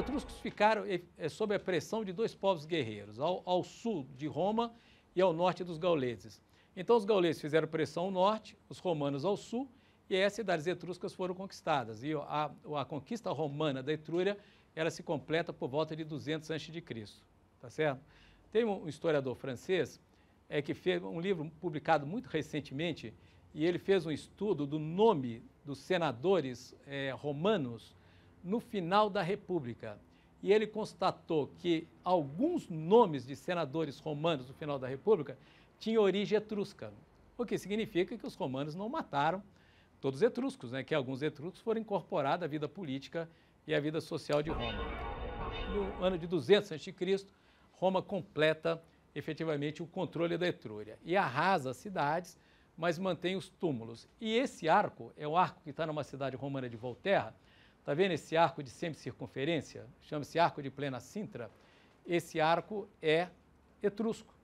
etruscos ficaram sob a pressão de dois povos guerreiros, ao sul de Roma e ao norte dos gauleses. Então os gauleses fizeram pressão ao norte, os romanos ao sul, e aí as cidades etruscas foram conquistadas. E a conquista romana da Etrúria, ela se completa por volta de 200 a.C., tá certo? Tem um historiador francês que fez um livro publicado muito recentemente, e ele fez um estudo do nome dos senadores romanos no final da República. E ele constatou que alguns nomes de senadores romanos no final da República tinham origem etrusca, o que significa que os romanos não mataram todos os etruscos, né? Que alguns etruscos foram incorporados à vida política e à vida social de Roma. No ano de 200 a.C., Roma completa efetivamente o controle da Etrúria e arrasa as cidades, mas mantém os túmulos. E esse arco é o arco que está numa cidade romana de Volterra. Está vendo esse arco de semicircunferência? Chama-se arco de plena cintra. Esse arco é etrusco,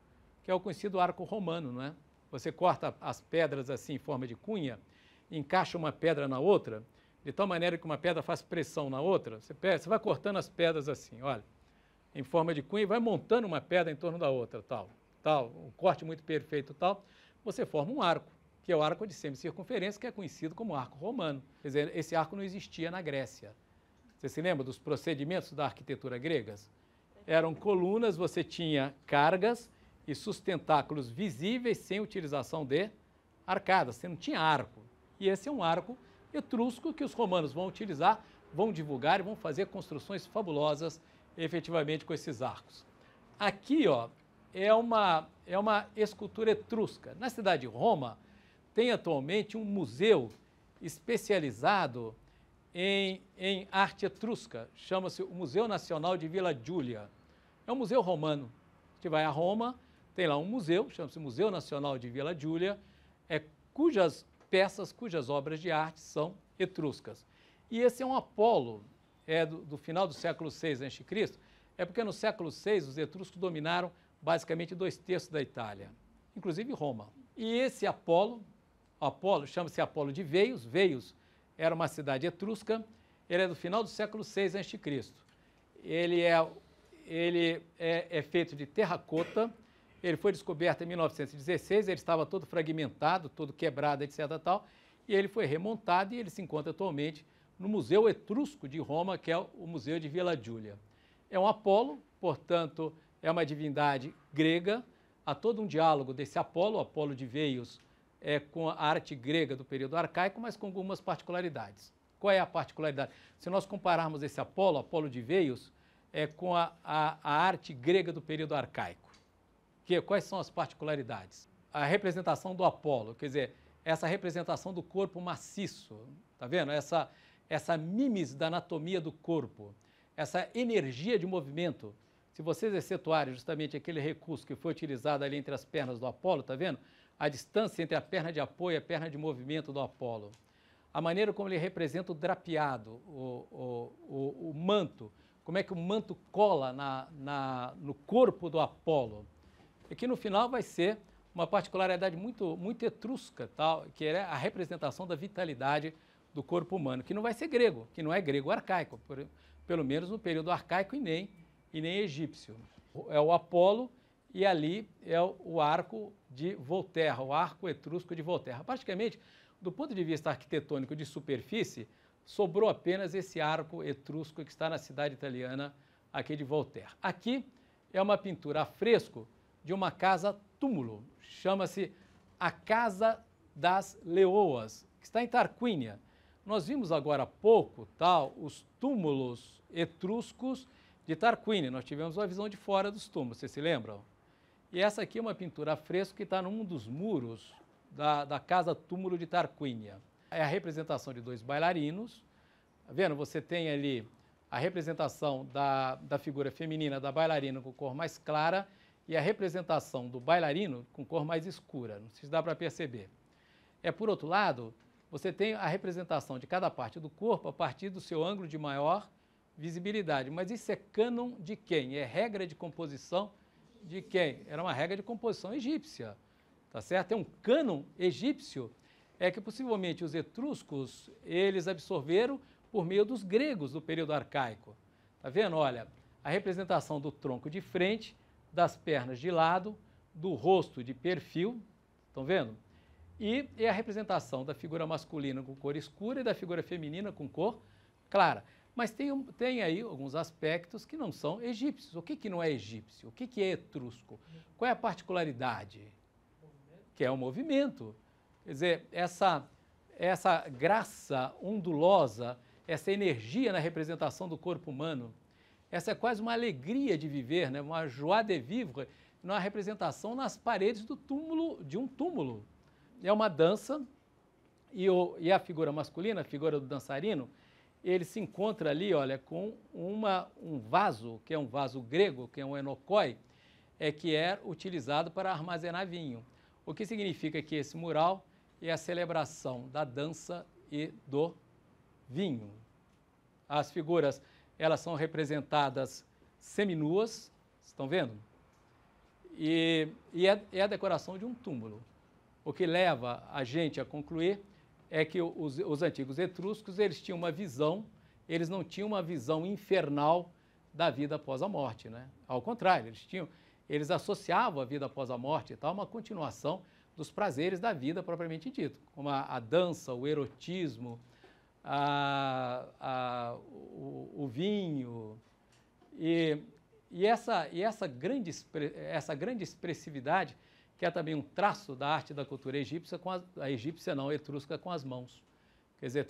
que é o conhecido arco romano, não é? Você corta as pedras assim em forma de cunha, encaixa uma pedra na outra, de tal maneira que uma pedra faz pressão na outra. Você vai cortando as pedras assim, olha, em forma de cunha, e vai montando uma pedra em torno da outra, tal, um corte muito perfeito, tal. Você forma um arco, que é o arco de semicircunferência, que é conhecido como arco romano. Quer dizer, esse arco não existia na Grécia. Você se lembra dos procedimentos da arquitetura gregas? Eram colunas, você tinha cargas e sustentáculos visíveis sem utilização de arcadas. Você não tinha arco. E esse é um arco etrusco que os romanos vão utilizar, vão divulgar e vão fazer construções fabulosas efetivamente com esses arcos. Aqui, ó, é uma escultura etrusca. Na cidade de Roma, tem atualmente um museu especializado em arte etrusca, chama-se o Museu Nacional de Vila Giulia. É um museu romano. Você vai a Roma, tem lá um museu, chama-se Museu Nacional de Vila Giulia, cujas peças, cujas obras de arte são etruscas. E esse é um Apolo, do final do século VI a.C., porque no século VI os etruscos dominaram basicamente 2/3 da Itália, inclusive Roma. E esse Apolo chama-se Apolo de Veios. Veios era uma cidade etrusca, ele é do final do século VI a.C. Ele é feito de terracota, ele foi descoberto em 1916, ele estava todo fragmentado, todo quebrado, etc. tal, e ele foi remontado e ele se encontra atualmente no Museu Etrusco de Roma, que é o Museu de Vila Giulia. É um Apolo, portanto, é uma divindade grega. Há todo um diálogo desse Apolo, o Apolo de Veios, com a arte grega do período arcaico, mas com algumas particularidades. Qual é a particularidade? Se nós compararmos esse Apolo de Veios, com a arte grega do período arcaico, quais são as particularidades? A representação do Apolo, quer dizer, essa representação do corpo maciço, tá vendo? Essa mimes da anatomia do corpo, essa energia de movimento. Se vocês excetuarem justamente aquele recurso que foi utilizado ali entre as pernas do Apolo, tá vendo? A distância entre a perna de apoio e a perna de movimento do Apolo. A maneira como ele representa o drapeado, o manto, como é que o manto cola no corpo do Apolo. E que no final vai ser uma particularidade muito, muito etrusca, tal, que é a representação da vitalidade do corpo humano, que não vai ser grego, que não é grego arcaico, pelo menos no período arcaico e nem egípcio. É o Apolo e ali é o arco de Volterra, o arco etrusco de Volterra. Praticamente, do ponto de vista arquitetônico de superfície, sobrou apenas esse arco etrusco que está na cidade italiana aqui de Volterra. Aqui é uma pintura a fresco de uma casa-túmulo, chama-se a Casa das Leoas, que está em Tarquínia. Nós vimos agora há pouco os túmulos etruscos de Tarquínia. Nós tivemos uma visão de fora dos túmulos, vocês se lembram? E essa aqui é uma pintura a fresco que está num dos muros da casa-túmulo de Tarquínia. É a representação de dois bailarinos. Tá vendo? Você tem ali a representação da figura feminina da bailarina com cor mais clara e a representação do bailarino com cor mais escura. Não sei se dá para perceber. Por outro lado, você tem a representação de cada parte do corpo a partir do seu ângulo de maior visibilidade. Mas isso é cânon de quem? É regra de composição de quem? Era uma regra de composição egípcia, tá certo? É um cânon egípcio que possivelmente os etruscos eles absorveram por meio dos gregos do período arcaico. Tá vendo? Olha, a representação do tronco de frente, das pernas de lado, do rosto de perfil, estão vendo? E a representação da figura masculina com cor escura e da figura feminina com cor clara. Mas tem aí alguns aspectos que não são egípcios. O que não é egípcio? O que é etrusco? Qual é a particularidade? Que é o movimento. Quer dizer, essa graça ondulosa, essa energia na representação do corpo humano, essa é quase uma alegria de viver, né? Uma joie de vivre, uma representação nas paredes do túmulo, de um túmulo. É uma dança e a figura masculina, a figura do dançarino, ele se encontra ali, olha, com um vaso, que é um vaso grego, que é um enokoi, que é utilizado para armazenar vinho. O que significa que esse mural é a celebração da dança e do vinho. As figuras, elas são representadas seminuas, estão vendo? E é a decoração de um túmulo. O que leva a gente a concluir é que os antigos etruscos, eles tinham uma visão, eles não tinham uma visão infernal da vida após a morte, né? Ao contrário, eles associavam a vida após a morte e tal, uma continuação dos prazeres da vida propriamente dito, como a dança, o erotismo, o vinho e essa grande expressividade, que é também um traço da arte da cultura egípcia, etrusca, com as mãos. Quer dizer,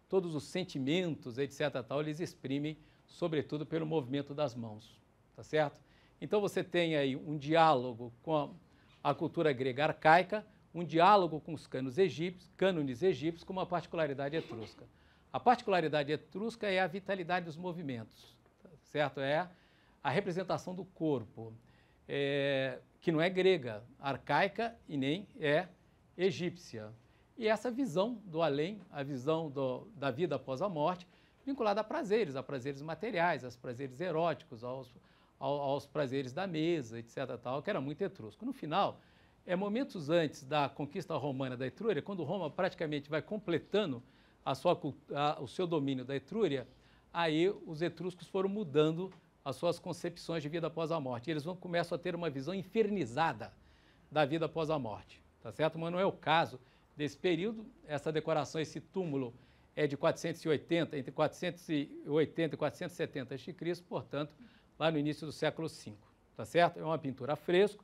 todos os sentimentos, etc., tal, eles exprimem, sobretudo, pelo movimento das mãos, tá certo? Então, você tem aí um diálogo com a cultura grega arcaica, um diálogo com os cânones egípcios, com uma particularidade etrusca. A particularidade etrusca é a vitalidade dos movimentos, tá certo? É a representação do corpo, que não é grega, arcaica e nem é egípcia. E essa visão do além, a visão da vida após a morte, vinculada a prazeres materiais, aos prazeres eróticos, aos prazeres da mesa, etc., tal, que era muito etrusco. No final, momentos antes da conquista romana da Etrúria, quando Roma praticamente vai completando o seu domínio da Etrúria, aí os etruscos foram mudando as suas concepções de vida após a morte. Eles começam a ter uma visão infernizada da vida após a morte, tá certo? Mas não é o caso desse período. Essa decoração, esse túmulo é de 480, entre 480 e 470 a.C., portanto, lá no início do século V, tá certo? É uma pintura a fresco,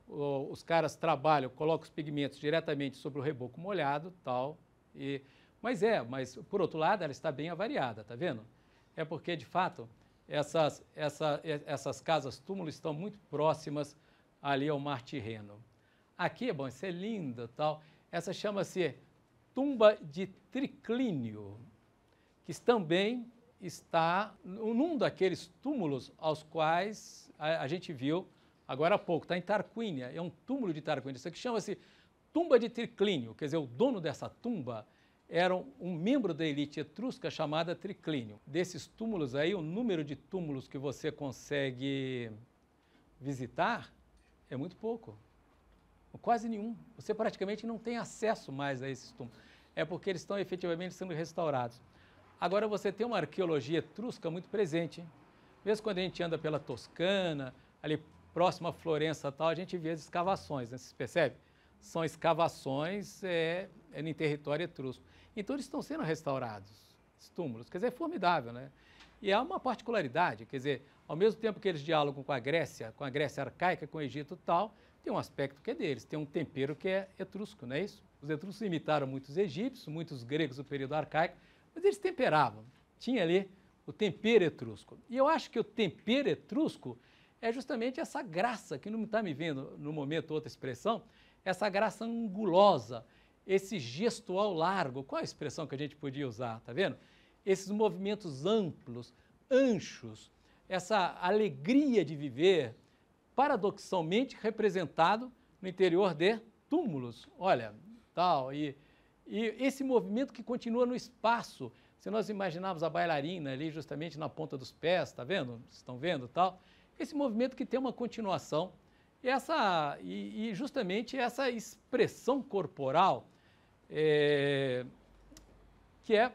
os caras trabalham, colocam os pigmentos diretamente sobre o reboco molhado, tal, mas por outro lado, ela está bem avariada, tá vendo? É porque, de fato, essas casas-túmulo estão muito próximas ali ao mar Tirreno. Aqui, bom, isso é lindo, tal. Essa chama-se tumba de Triclínio, que também está num daqueles túmulos aos quais a gente viu agora há pouco, está em Tarquínia, é um túmulo de Tarquínia. Isso aqui chama-se tumba de Triclínio, quer dizer, o dono dessa tumba era um membro da elite etrusca chamada Triclínio. Desses túmulos aí, o número de túmulos que você consegue visitar é muito pouco, quase nenhum. Você praticamente não tem acesso mais a esses túmulos. É porque eles estão efetivamente sendo restaurados. Agora você tem uma arqueologia etrusca muito presente, hein? Mesmo quando a gente anda pela Toscana, ali próximo a Florença e tal, a gente vê as escavações, né? Vocês percebem? São escavações em território etrusco. Então, eles estão sendo restaurados, esses túmulos. Quer dizer, é formidável, né? E há uma particularidade, quer dizer, ao mesmo tempo que eles dialogam com a Grécia arcaica, com o Egito e tal, tem um aspecto que é deles, tem um tempero que é etrusco, não é isso? Os etruscos imitaram muitos egípcios, muitos gregos do período arcaico, mas eles temperavam. Tinha ali o tempero etrusco. E eu acho que o tempero etrusco é justamente essa graça, que não está me vendo no momento outra expressão, essa graça angulosa, esse gestual largo. Qual a expressão que a gente podia usar, tá vendo? Esses movimentos amplos, anchos, essa alegria de viver, paradoxalmente representado no interior de túmulos. Olha, tal, e esse movimento que continua no espaço. Se nós imaginarmos a bailarina ali justamente na ponta dos pés, tá vendo? Vocês estão vendo, tal? Esse movimento que tem uma continuação, e justamente essa expressão corporal, que é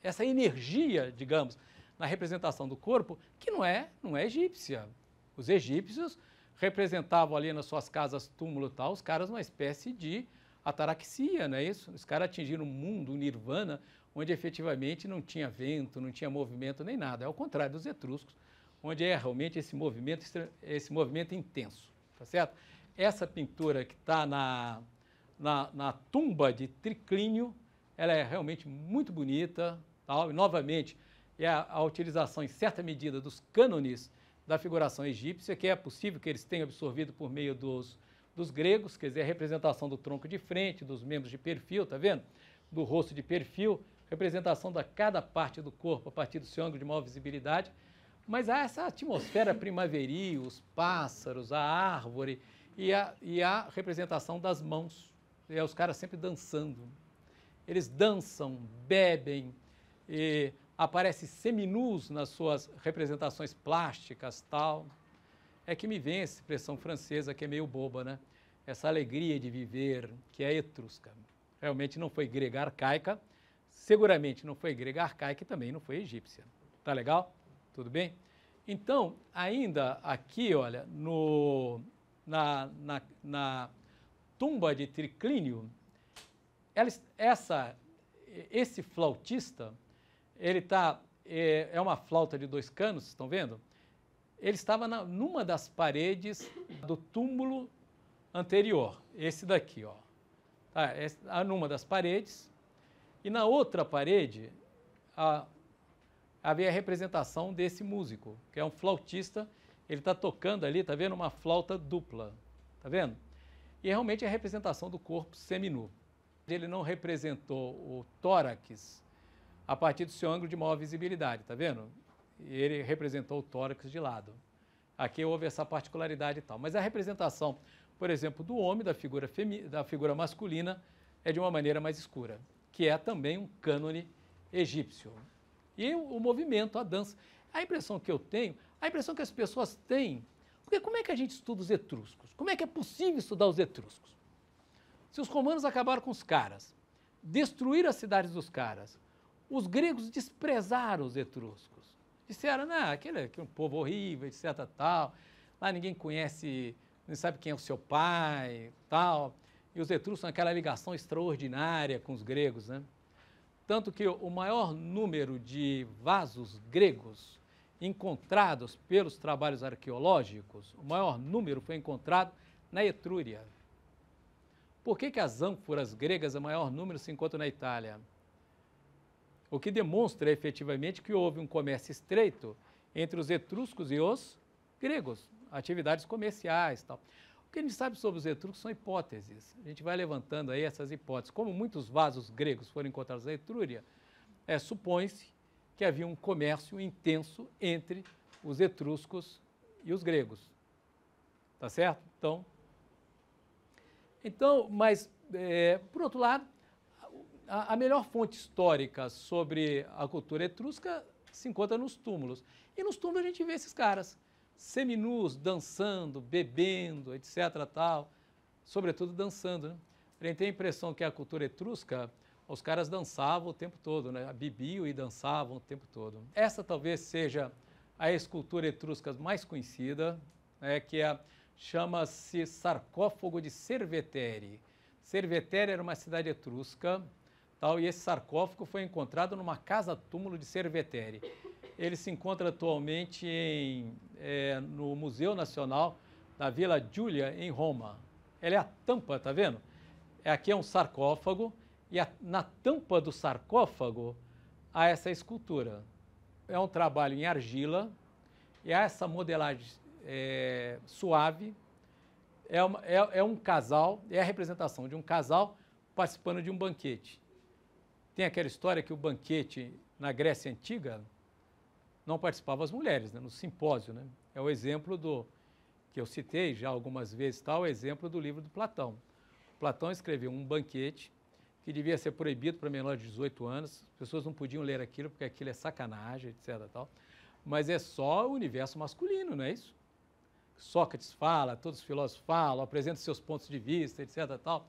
essa energia, digamos, na representação do corpo que não é egípcia. Os egípcios representavam ali nas suas casas túmulo e tal, os caras uma espécie de ataraxia, não é isso? Os caras atingiram um mundo, um nirvana, onde efetivamente não tinha vento, não tinha movimento nem nada. É ao contrário dos etruscos, onde é realmente esse movimento intenso, tá certo? Essa pintura que está na tumba de Triclínio, ela é realmente muito bonita, tal, e novamente é a utilização em certa medida dos cânones da figuração egípcia, que é possível que eles tenham absorvido por meio dos gregos, quer dizer, a representação do tronco de frente, dos membros de perfil, tá vendo? Do rosto de perfil, representação da cada parte do corpo a partir do seu ângulo de maior visibilidade, mas há essa atmosfera primaveril, os pássaros, a árvore e a representação das mãos, os caras sempre dançando. Eles dançam, bebem, aparecem seminus nas suas representações plásticas, tal. É que me vem essa expressão francesa que é meio boba, né? Essa alegria de viver, que é etrusca. Realmente não foi grega arcaica, seguramente não foi grega arcaica e também não foi egípcia. Tá legal? Tudo bem? Então, ainda aqui, olha, na tumba de Triclínio, esse flautista, ele é uma flauta de 2 canos, estão vendo? Ele estava numa das paredes do túmulo anterior, esse daqui, ó. Tá, numa das paredes, e na outra parede havia a representação desse músico, que é um flautista, ele está tocando ali, tá vendo? Uma flauta dupla, tá vendo? E realmente é a representação do corpo seminu. Ele não representou o tórax a partir do seu ângulo de maior visibilidade, tá vendo? Ele representou o tórax de lado. Aqui houve essa particularidade e tal. Mas a representação, por exemplo, do homem, da figura masculina, é de uma maneira mais escura, que é também um cânone egípcio. E o movimento, a dança. A impressão que eu tenho, a impressão que as pessoas têm, porque como é que a gente estuda os etruscos? Como é que é possível estudar os etruscos? Se os romanos acabaram com os caras, destruíram as cidades dos caras, os gregos desprezaram os etruscos. Disseram, não, aquele é um povo horrível, etc, tal, lá ninguém conhece, não sabe quem é o seu pai, tal. E os etruscos têm aquela ligação extraordinária com os gregos, né? Tanto que o maior número de vasos gregos encontrados pelos trabalhos arqueológicos, o maior número foi encontrado na Etrúria. Por que as ânforas gregas, o maior número, se encontram na Itália? O que demonstra efetivamente que houve um comércio estreito entre os etruscos e os gregos, atividades comerciais e tal. O que a gente sabe sobre os etruscos são hipóteses. A gente vai levantando aí essas hipóteses. Como muitos vasos gregos foram encontrados na Etrúria, supõe-se que havia um comércio intenso entre os etruscos e os gregos. Tá certo? Então, mas, por outro lado, a melhor fonte histórica sobre a cultura etrusca se encontra nos túmulos. E nos túmulos a gente vê esses caras, seminus, dançando, bebendo, etc, tal, sobretudo dançando, né? A gente tem a impressão que a cultura etrusca, os caras dançavam o tempo todo, né? Bebiam e dançavam o tempo todo. Essa talvez seja a escultura etrusca mais conhecida, né? Chama-se sarcófago de Cerveteri. Cerveteri era uma cidade etrusca, tal, e esse sarcófago foi encontrado numa casa-túmulo de Cerveteri. Ele se encontra atualmente no Museu Nacional da Vila Giulia, em Roma. Ela é a tampa, tá vendo? Aqui é um sarcófago, e na tampa do sarcófago há essa escultura. É um trabalho em argila, e há essa modelagem suave. É um casal, é a representação de um casal participando de um banquete. Tem aquela história que o banquete na Grécia Antiga não participavam as mulheres, né, no simpósio, né? É o exemplo que eu citei já algumas vezes, o exemplo do livro do Platão. Platão escreveu um banquete que devia ser proibido para menores de 18 anos, as pessoas não podiam ler aquilo porque aquilo é sacanagem, etc, tal. Mas é só o universo masculino, não é isso? Sócrates fala, todos os filósofos falam, apresentam seus pontos de vista, etc, tal.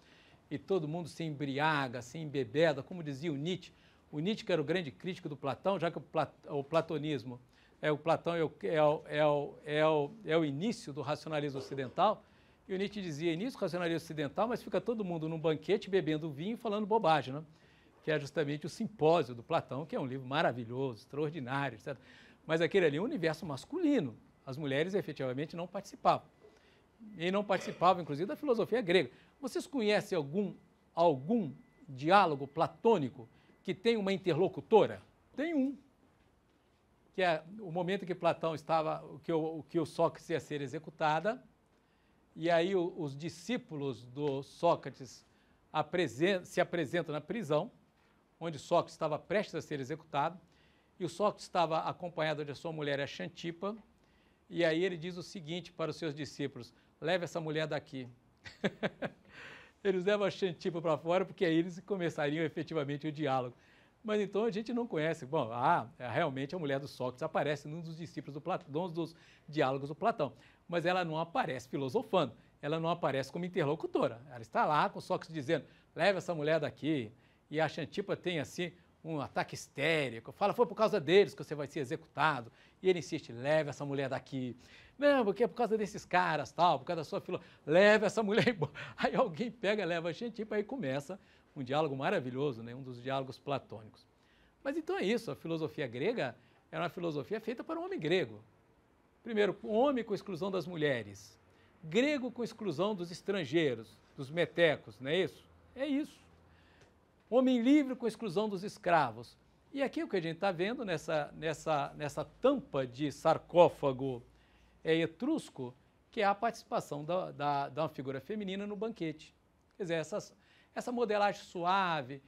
E todo mundo se embriaga, se embebeda, como dizia o Nietzsche, O Nietzsche, que era o grande crítico do Platão, já que o platonismo, o Platão é o início do racionalismo ocidental, e o Nietzsche dizia, início do racionalismo ocidental, mas fica todo mundo num banquete bebendo vinho e falando bobagem, né? Que é justamente o Simpósio do Platão, que é um livro maravilhoso, extraordinário, etc. Mas aquele ali é um universo masculino. As mulheres efetivamente não participavam. E não participavam, inclusive, da filosofia grega. Vocês conhecem algum diálogo platônico que tem uma interlocutora? Tem um, que é o momento em que Platão estava, que o Sócrates ia ser executada, e aí os discípulos do Sócrates se apresentam na prisão, onde Sócrates estava prestes a ser executado, e o Sócrates estava acompanhado de sua mulher, a Xantipa, e aí ele diz o seguinte para os seus discípulos, leve essa mulher daqui. Eles levam a Xantipa para fora, porque aí eles começariam efetivamente o diálogo. Mas então a gente não conhece. Bom, realmente a mulher do Sócrates aparece num dos discípulos do Platão, num dos diálogos do Platão, mas ela não aparece filosofando, ela não aparece como interlocutora. Ela está lá com o Sócrates dizendo, leve essa mulher daqui, e a Xantipa tem assim um ataque histérico, fala, foi por causa deles que você vai ser executado, e ele insiste, leve essa mulher daqui. Não, porque é por causa desses caras, tal, por causa da sua filosofia, leve essa mulher embora. Aí alguém pega, leva a Xantipa, aí começa um diálogo maravilhoso, né? Um dos diálogos platônicos. Mas então é isso, a filosofia grega era uma filosofia feita para o homem grego. Primeiro, o homem com exclusão das mulheres, grego com exclusão dos estrangeiros, dos metecos, não é isso? É isso. Homem livre com exclusão dos escravos. E aqui o que a gente está vendo nessa tampa de sarcófago etrusco, que é a participação da uma figura feminina no banquete. Quer dizer, essa modelagem suave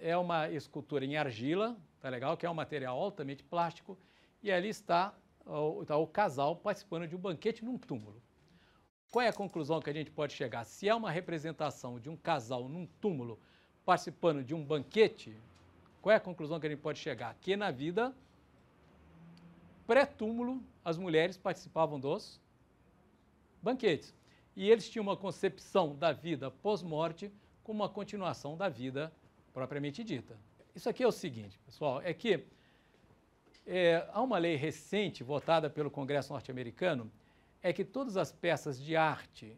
é uma escultura em argila, tá legal? Que é um material altamente plástico, e ali está o casal participando de um banquete num túmulo. Qual é a conclusão que a gente pode chegar? Se é uma representação de um casal num túmulo participando de um banquete, qual é a conclusão que a gente pode chegar? Que na vida pré-túmulo, as mulheres participavam dos banquetes. E eles tinham uma concepção da vida pós-morte como uma continuação da vida propriamente dita. Isso aqui é o seguinte, pessoal, é que há uma lei recente votada pelo Congresso norte-americano, é que todas as peças de arte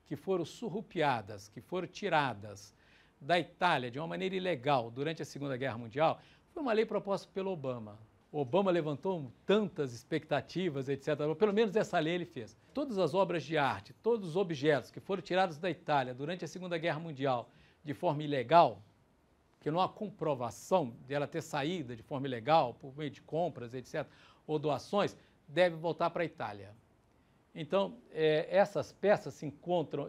que foram surrupiadas, que foram tiradas da Itália de uma maneira ilegal durante a Segunda Guerra Mundial, foi uma lei proposta pelo Obama. O Obama levantou tantas expectativas, etc. Pelo menos essa lei ele fez. Todas as obras de arte, todos os objetos que foram tirados da Itália durante a Segunda Guerra Mundial de forma ilegal, que não há comprovação dela ter saído de forma ilegal, por meio de compras, etc., ou doações, deve voltar para a Itália. Então, essas peças se encontram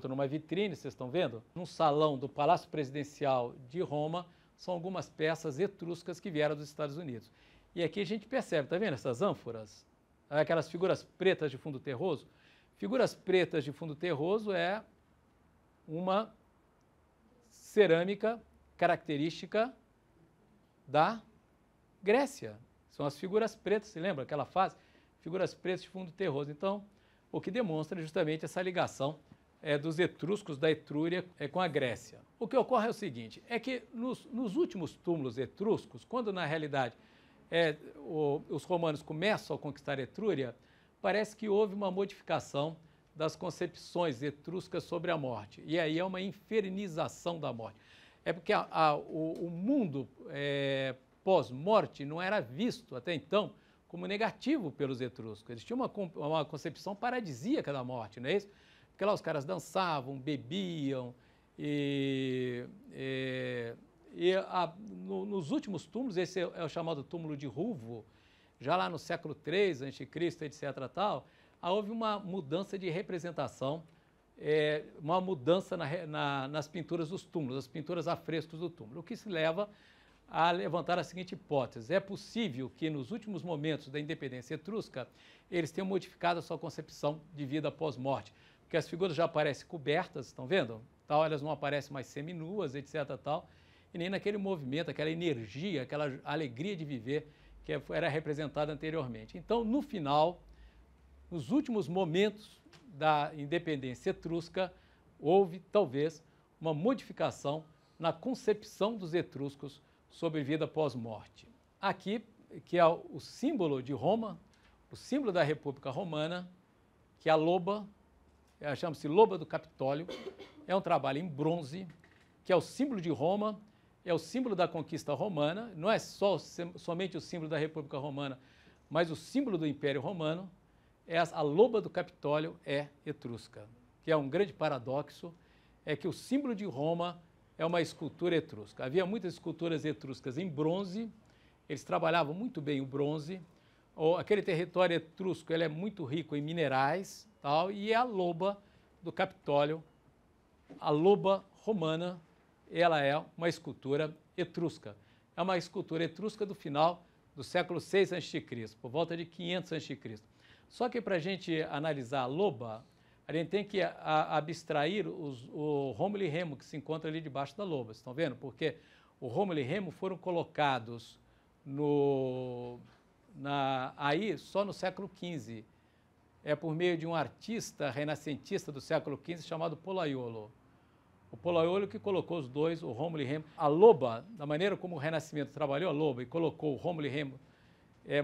numa vitrine, vocês estão vendo? Num salão do Palácio Presidencial de Roma, são algumas peças etruscas que vieram dos Estados Unidos. E aqui a gente percebe, está vendo essas ânforas? Aquelas figuras pretas de fundo terroso? Figuras pretas de fundo terroso é uma cerâmica característica da Grécia. São as figuras pretas, se lembra aquela fase? Figuras pretas de fundo terroso. Então, o que demonstra justamente essa ligação dos etruscos da Etrúria com a Grécia. O que ocorre é o seguinte, é que nos últimos túmulos etruscos, quando na realidade os romanos começam a conquistar a Etrúria, parece que houve uma modificação das concepções etruscas sobre a morte. E aí é uma infernização da morte. É porque o mundo pós-morte não era visto até então como negativo pelos etruscos. Eles tinham uma concepção paradisíaca da morte, não é isso? Porque lá os caras dançavam, bebiam, nos últimos túmulos, esse é o chamado túmulo de Rufo, já lá no século III a.C., etc., tal, houve uma mudança de representação, uma mudança nas pinturas dos túmulos, as pinturas a frescos do túmulo, o que se leva a levantar a seguinte hipótese: é possível que nos últimos momentos da independência etrusca eles tenham modificado a sua concepção de vida pós-morte, porque as figuras já aparecem cobertas, estão vendo? Tal, elas não aparecem mais seminuas, etc., tal, e nem naquele movimento, aquela energia, aquela alegria de viver que era representada anteriormente. Então, no final, nos últimos momentos da independência etrusca, houve, talvez, uma modificação na concepção dos etruscos sobre vida pós-morte. Aqui, que é o símbolo de Roma, o símbolo da República Romana, que é a loba, chama-se loba do Capitólio, é um trabalho em bronze, que é o símbolo de Roma, é o símbolo da conquista romana, não é somente o símbolo da República Romana, mas o símbolo do Império Romano. A loba do Capitólio é etrusca, que é um grande paradoxo, é que o símbolo de Roma é uma escultura etrusca. Havia muitas esculturas etruscas em bronze, eles trabalhavam muito bem o bronze. Aquele território etrusco ele é muito rico em minerais, tal, e a loba do Capitólio, a loba romana, ela é uma escultura etrusca. É uma escultura etrusca do final do século VI a.C., por volta de 500 a.C. Só que para a gente analisar a loba, a gente tem que abstrair o Rômulo e Remo, que se encontra ali debaixo da loba. Vocês estão vendo? Porque o Rômulo e Remo foram colocados aí só no século XV. É por meio de um artista renascentista do século XV chamado Pollaiolo. O Pollaiolo que colocou os dois, o Rômulo e Remo. A loba, da maneira como o Renascimento trabalhou a loba e colocou o Rômulo e Remo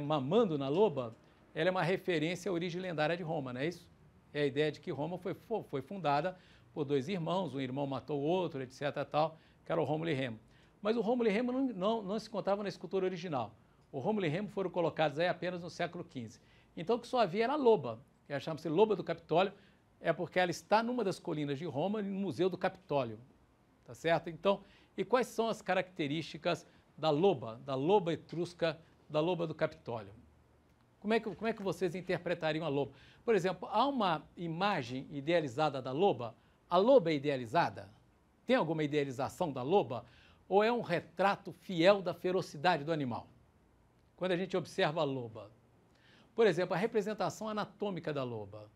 mamando na loba, ela é uma referência à origem lendária de Roma, não é isso? É a ideia de que Roma foi fundada por dois irmãos, um irmão matou o outro, etc. tal, que era o Rômulo e Remo. Mas o Rômulo e Remo não se encontrava na escultura original. O Rômulo e Remo foram colocados aí apenas no século XV. Então o que só havia era a loba, que chama-se loba do Capitólio, é porque ela está numa das colinas de Roma, no Museu do Capitólio, tá certo? Então, e quais são as características da loba etrusca, da loba do Capitólio? Como é que vocês interpretariam a loba? Por exemplo, há uma imagem idealizada da loba? A loba é idealizada? Tem alguma idealização da loba? Ou é um retrato fiel da ferocidade do animal? Quando a gente observa a loba. Por exemplo, a representação anatômica da loba.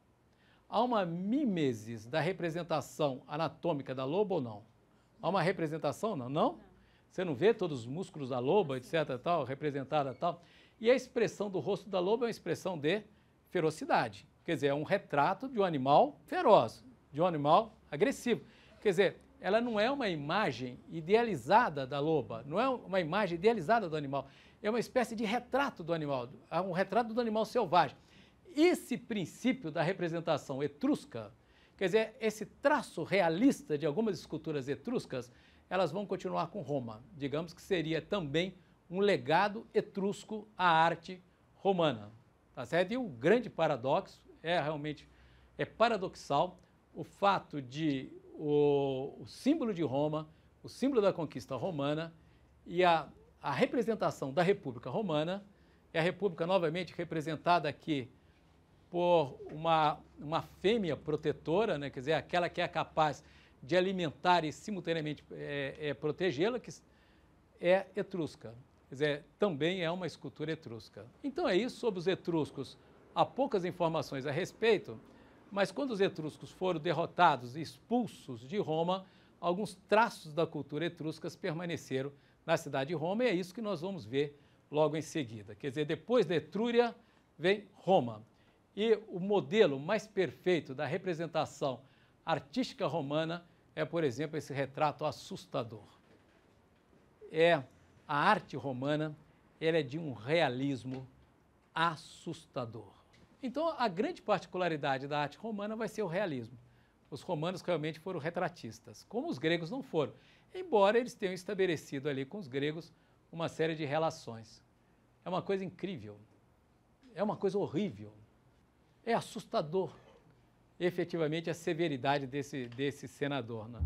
Há uma mimesis da representação anatômica da loba ou não? Há uma representação, não? Não? Você não vê todos os músculos da loba, etc., tal, representada tal? E a expressão do rosto da loba é uma expressão de ferocidade. Quer dizer, é um retrato de um animal feroz, de um animal agressivo. Quer dizer, ela não é uma imagem idealizada da loba, não é uma imagem idealizada do animal, é uma espécie de retrato do animal, um retrato do animal selvagem. Esse princípio da representação etrusca, quer dizer, esse traço realista de algumas esculturas etruscas, elas vão continuar com Roma. Digamos que seria também um legado etrusco à arte romana. Tá certo? E o grande paradoxo realmente paradoxal o fato de o símbolo de Roma, o símbolo da conquista romana e a representação da República Romana, é a República novamente representada aqui por uma fêmea protetora, né? Quer dizer, aquela que é capaz de alimentar e simultaneamente protegê-la, que é etrusca. Quer dizer, também é uma escultura etrusca. Então é isso sobre os etruscos. Há poucas informações a respeito, mas quando os etruscos foram derrotados e expulsos de Roma, alguns traços da cultura etrusca permaneceram na cidade de Roma, e é isso que nós vamos ver logo em seguida. Quer dizer, depois da Etrúria vem Roma. E o modelo mais perfeito da representação artística romana é, por exemplo, esse retrato assustador. A arte romana, ela é de um realismo assustador. Então, a grande particularidade da arte romana vai ser o realismo. Os romanos realmente foram retratistas, como os gregos não foram, embora eles tenham estabelecido ali com os gregos uma série de relações. É uma coisa incrível, é uma coisa horrível, é assustador, efetivamente, a severidade desse senador, né?